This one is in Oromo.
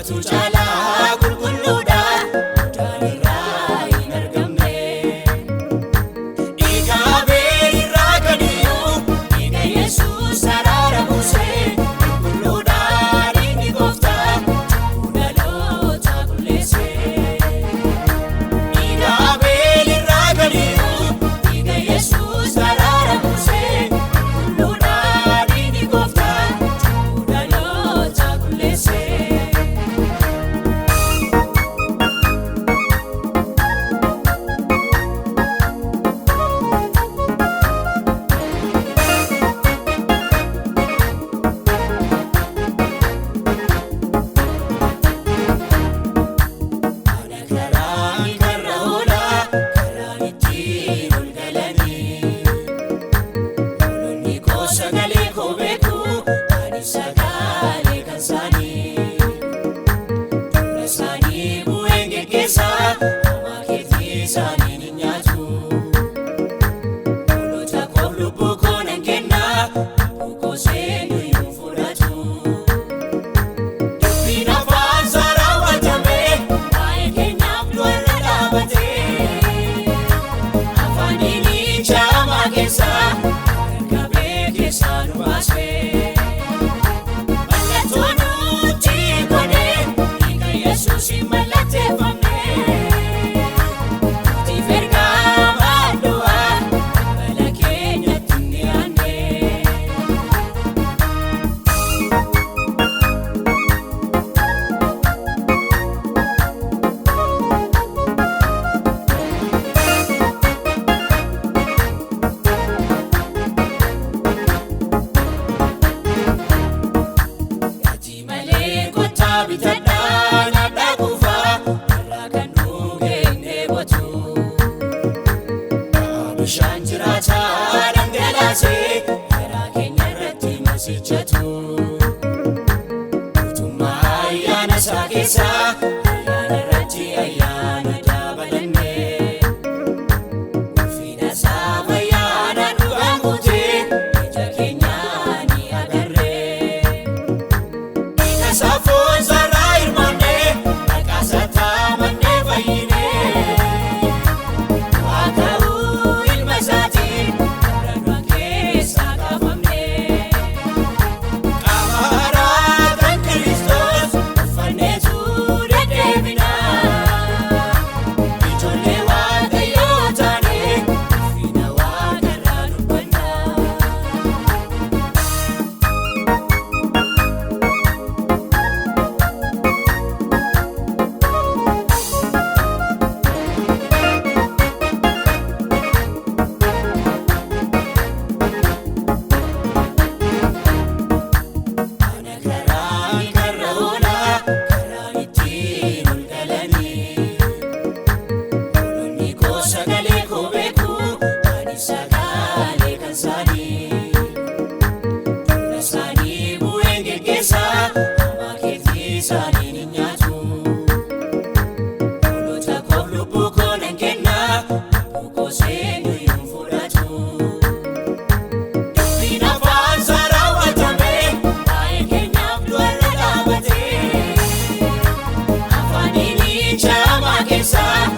Eenyutu caalaa qulqulluudha daanirraa hin argamne. Dhiiga Abeel irraa gadiyyuu dhiiga Yesuus araara buusee qulqulluudhaan inni Gooftaan cubbuu dhaloota qulleessee. Dhiiga Abeel irraa gadiyyuu dhiiga Yesuus araara buusee qulqulluudhaan inni Gooftaan cubbuu dhaloota qulleessee. Sagalee koo beeku ani sagalee kan isaanii dura isaanii bu'een geggeessaa nama keetii isaanii ni nyaatu. Hoolota koof lubbuu koo nan kenna lubbuu koo seenuyyuu fudhatu. Dubbiin afaan isaa raawwatame waa'ee keenyaaf du'arra dhaabate. Afaaniin jaamaa keessaa Sanu baswe mallattoo nuti godhe dhiiga Yesuus mallatteeffamne. Nuti ergaa du'aa bala keenyatti hin dhiyaanne. Bitadhaan adda kuufaa irraa kan dhugeen dheebotu. Bishaan jiraataa dhangalaasee garaa keenya irratti masichatu. Guutummaa ayyaana isaa keessaa ayyaana irratti ayyaana dabalanne. Ulfina isaa ayyaana dhugaan guutee ija keenyaa ni agarre. Dhiiga isaa sagalee koo beeku ani sagalee kan isaanii dura isaanii bu'een geggeessaa nama keetii isaanii ni nyaatu. Hoolota koof lubbuu koo nan kenna lubbuu koo seenuyyuu fudhatu. Dubbiin afaan isaa raawwatame waa'ee keenyaaf du'arra dhaabate. Afaaniin jaamaa keessaa